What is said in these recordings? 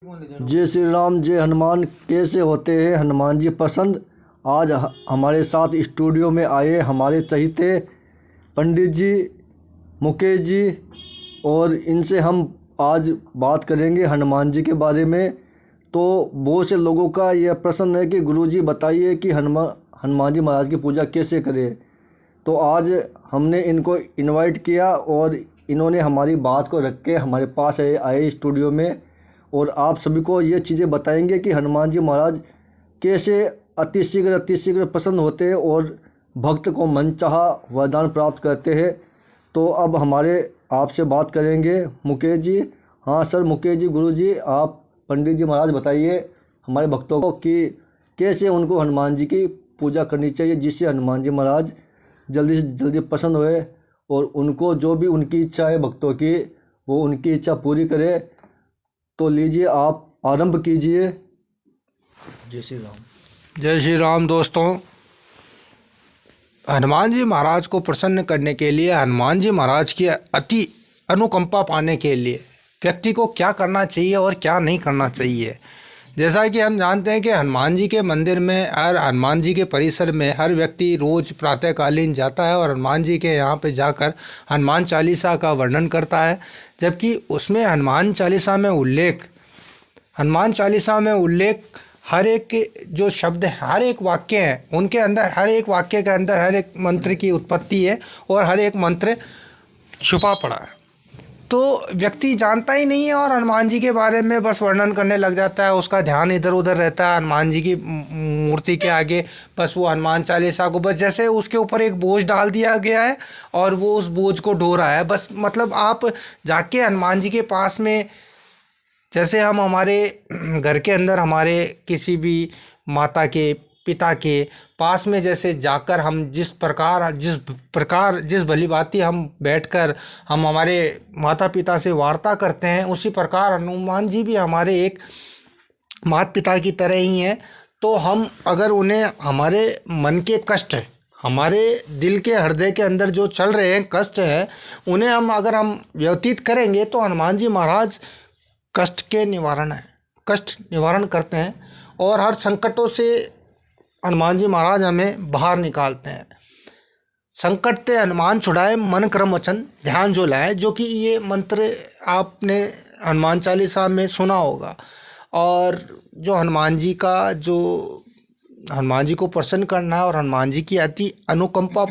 जय श्री राम। जय हनुमान। कैसे होते हैं हनुमान जी पसंद। आज हमारे साथ स्टूडियो में आए हमारे चहीते पंडित जी मुकेश जी, और इनसे हम आज बात करेंगे हनुमान जी के बारे में। तो बहुत से लोगों का यह प्रश्न है कि गुरुजी बताइए कि हनुमान जी महाराज की पूजा कैसे करें। तो आज हमने इनको इनवाइट किया और इन्होंने हमारी बात को रख के हमारे पास आए स्टूडियो में, और आप सभी को ये चीज़ें बताएंगे कि हनुमान जी महाराज कैसे अतिशीघ्र पसंद होते हैं और भक्त को मनचाहा वरदान प्राप्त करते हैं। तो अब हमारे आपसे बात करेंगे मुकेश जी। हाँ सर, मुकेश जी, गुरु जी, आप पंडित जी महाराज बताइए हमारे भक्तों को कि कैसे उनको हनुमान जी की पूजा करनी चाहिए, जिससे हनुमान जी महाराज जल्दी से जल्दी पसंद होए और उनको जो भी उनकी इच्छा है भक्तों की, वो उनकी इच्छा पूरी करे। तो लीजिए, आप आरंभ कीजिए। जय श्री राम। जय श्री राम। दोस्तों, हनुमान जी महाराज को प्रसन्न करने के लिए, हनुमान जी महाराज की अति अनुकंपा पाने के लिए व्यक्ति को क्या करना चाहिए और क्या नहीं करना चाहिए। जैसा कि हम जानते हैं कि हनुमान जी के मंदिर में और हनुमान जी के परिसर में हर व्यक्ति रोज़ प्रातःकालीन जाता है और हनुमान जी के यहाँ पे जाकर हनुमान चालीसा का वर्णन करता है। जबकि उसमें हनुमान चालीसा में उल्लेख हर एक के जो शब्द हैं, हर एक वाक्य हैं, उनके अंदर, हर एक वाक्य के अंदर हर एक मंत्र की उत्पत्ति है और हर एक मंत्र छुपा पड़ा है। तो व्यक्ति जानता ही नहीं है और हनुमान जी के बारे में बस वर्णन करने लग जाता है। उसका ध्यान इधर उधर रहता है हनुमान जी की मूर्ति के आगे। बस वो हनुमान चालीसा को बस जैसे उसके ऊपर एक बोझ डाल दिया गया है और वो उस बोझ को ढो रहा है। बस मतलब आप जाके हनुमान जी के पास में, जैसे हम हमारे घर के अंदर हमारे किसी भी माता के पिता के पास में जैसे जाकर हम जिस भलीभांति हम बैठकर हम हमारे माता पिता से वार्ता करते हैं, उसी प्रकार हनुमान जी भी हमारे एक माता पिता की तरह ही हैं। तो हम अगर उन्हें हमारे मन के कष्ट, हमारे दिल के हृदय के अंदर जो चल रहे हैं कष्ट हैं, उन्हें अगर हम व्यतीत करेंगे तो हनुमान जी महाराज कष्ट निवारण करते हैं और हर संकटों से हनुमान जी महाराज हमें बाहर निकालते हैं। संकट ते हनुमान छुड़ाए, मन क्रम वचन ध्यान जो लाए, जो कि ये मंत्र आपने हनुमान चालीसा में सुना होगा। और जो हनुमान जी को प्रसन्न करना है और हनुमान जी की अति अनुकंपा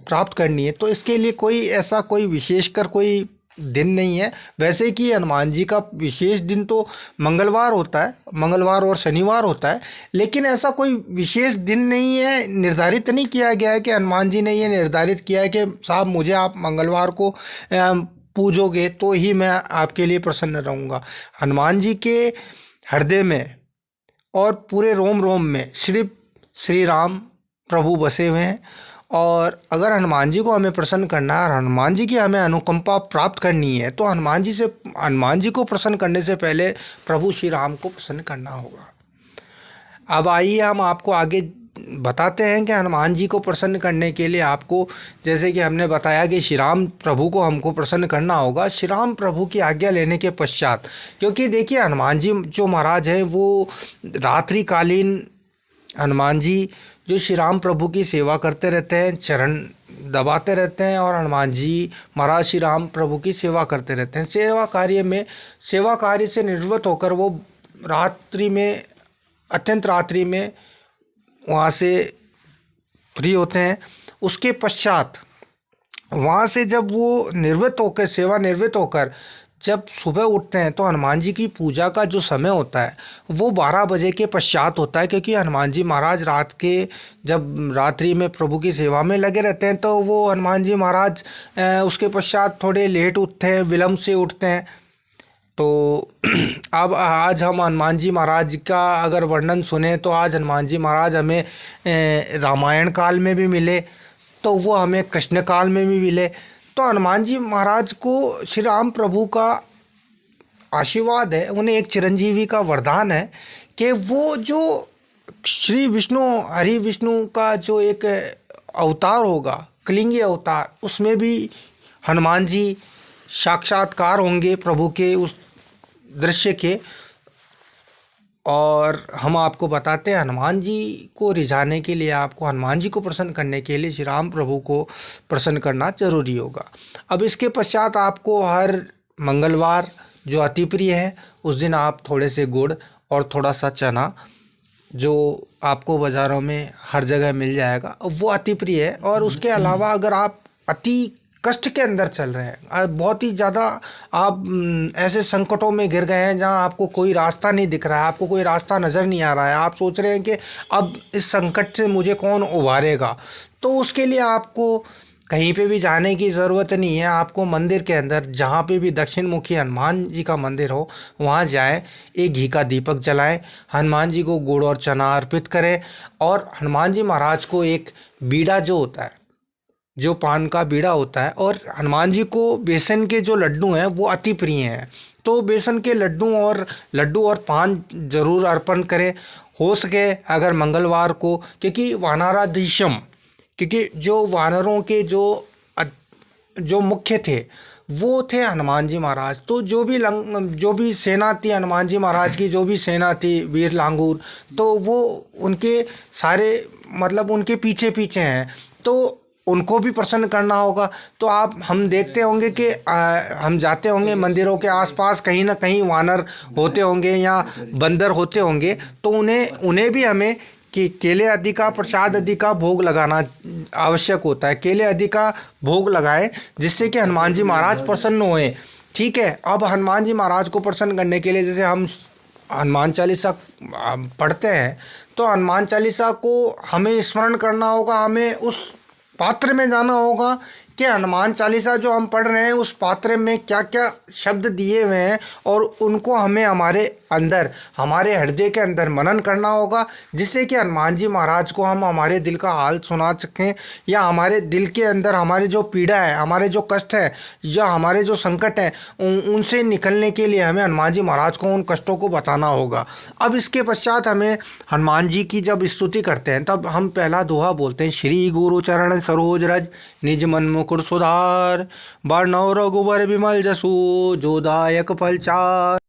प्राप्त करनी है, तो इसके लिए कोई विशेषकर कोई दिन नहीं है। वैसे कि हनुमान जी का विशेष दिन तो मंगलवार होता है, मंगलवार और शनिवार होता है, लेकिन ऐसा कोई विशेष दिन नहीं है, निर्धारित नहीं किया गया है कि हनुमान जी ने ये निर्धारित किया है कि साहब मुझे आप मंगलवार को पूजोगे तो ही मैं आपके लिए प्रसन्न रहूँगा। हनुमान जी के हृदय में और पूरे रोम रोम में सिर्फ श्री राम प्रभु बसे हुए हैं। और अगर हनुमान जी को हमें प्रसन्न करना है और हनुमान जी की हमें अनुकंपा प्राप्त करनी है, तो हनुमान जी को प्रसन्न करने से पहले प्रभु श्री राम को प्रसन्न करना होगा। अब आइए हम आपको आगे बताते हैं कि हनुमान जी को प्रसन्न करने के लिए आपको, जैसे कि हमने बताया कि श्री राम प्रभु को हमको प्रसन्न करना होगा श्री राम प्रभु की आज्ञा लेने के पश्चात। क्योंकि देखिए, हनुमान जी जो महाराज हैं वो रात्रिकालीन, हनुमान जी जो श्री राम प्रभु की सेवा करते रहते हैं, चरण दबाते रहते हैं और हनुमान जी महाराज श्री राम प्रभु की सेवा करते रहते हैं। सेवा कार्य से निवृत्त होकर वो अत्यंत रात्रि में वहाँ से फ्री होते हैं। उसके पश्चात वहाँ से जब वो सेवा निवृत्त होकर जब सुबह उठते हैं, तो हनुमान जी की पूजा का जो समय होता है वो 12 बजे के पश्चात होता है। क्योंकि हनुमान जी महाराज जब रात्रि में प्रभु की सेवा में लगे रहते हैं, तो वो हनुमान जी महाराज उसके पश्चात थोड़े लेट उठते हैं, विलम्ब से उठते हैं। तो अब आज हम हनुमान जी महाराज का अगर वर्णन सुने, तो आज हनुमान जी महाराज हमें रामायण काल में भी मिले, तो वो हमें कृष्ण काल में भी मिले। तो हनुमान जी महाराज को श्री राम प्रभु का आशीर्वाद है, उन्हें एक चिरंजीवी का वरदान है कि वो जो श्री हरि विष्णु का जो एक अवतार होगा, कलिंगी अवतार, उसमें भी हनुमान जी साक्षात्कार होंगे प्रभु के उस दृश्य के। और हम आपको बताते हैं हनुमान जी को रिझाने के लिए, आपको हनुमान जी को प्रसन्न करने के लिए श्री राम प्रभु को प्रसन्न करना जरूरी होगा। अब इसके पश्चात आपको हर मंगलवार जो अति प्रिय है, उस दिन आप थोड़े से गुड़ और थोड़ा सा चना, जो आपको बाज़ारों में हर जगह मिल जाएगा, वो अति प्रिय है। और उसके अलावा अगर आप अति कष्ट के अंदर चल रहे हैं, बहुत ही ज़्यादा आप ऐसे संकटों में घिर गए हैं जहां आपको कोई रास्ता नहीं दिख रहा है, आपको कोई रास्ता नज़र नहीं आ रहा है, आप सोच रहे हैं कि अब इस संकट से मुझे कौन उबारेगा, तो उसके लिए आपको कहीं पे भी जाने की ज़रूरत नहीं है। आपको मंदिर के अंदर जहाँ पे भी दक्षिण मुखी हनुमान जी का मंदिर हो, वहाँ जाएं, एक घी का दीपक जलाएं, हनुमान जी को गुड़ और चना अर्पित करें, और हनुमान जी महाराज को एक बीड़ा जो होता है, जो पान का बीड़ा होता है, और हनुमान जी को बेसन के जो लड्डू हैं वो अति प्रिय हैं, तो बेसन के लड्डू और पान जरूर अर्पण करें। हो सके अगर मंगलवार को, क्योंकि वानराधीशम, क्योंकि जो वानरों के जो मुख्य थे वो थे हनुमान जी महाराज, तो जो भी सेना थी हनुमान जी महाराज की, जो भी सेना थी वीर लांगूर, तो वो उनके सारे मतलब उनके पीछे पीछे हैं, तो उनको भी प्रसन्न करना होगा। तो हम देखते होंगे कि हम जाते होंगे मंदिरों के आसपास, कहीं ना कहीं वानर होते होंगे या बंदर होते होंगे, तो उन्हें भी हमें कि केले आदि का, प्रसाद आदि का भोग लगाना आवश्यक होता है। केले आदि का भोग लगाएं जिससे कि हनुमान जी महाराज प्रसन्न होएं। ठीक है, अब हनुमान जी महाराज को प्रसन्न करने के लिए जैसे हम हनुमान चालीसा पढ़ते हैं, तो हनुमान चालीसा को हमें स्मरण करना होगा, हमें उस पात्र में जाना होगा कि हनुमान चालीसा जो हम पढ़ रहे हैं उस पात्र में क्या क्या शब्द दिए हुए हैं, और उनको हमें हमारे अंदर, हमारे हृदय के अंदर मनन करना होगा, जिससे कि हनुमान जी महाराज को हम हमारे दिल का हाल सुना सकें, या हमारे दिल के अंदर हमारे जो पीड़ा है, हमारे जो कष्ट है, या हमारे जो संकट हैं, उनसे निकलने के लिए हमें हनुमान जी महाराज को उन कष्टों को बताना होगा। अब इसके पश्चात हमें हनुमान जी की जब स्तुति करते हैं, तब हम पहला दोहा बोलते हैं, श्री गुरु चरण सरोज रज निज मन मुकुर सुधार, बरनौ रघुबर विमल जसु जो दायक फल चार।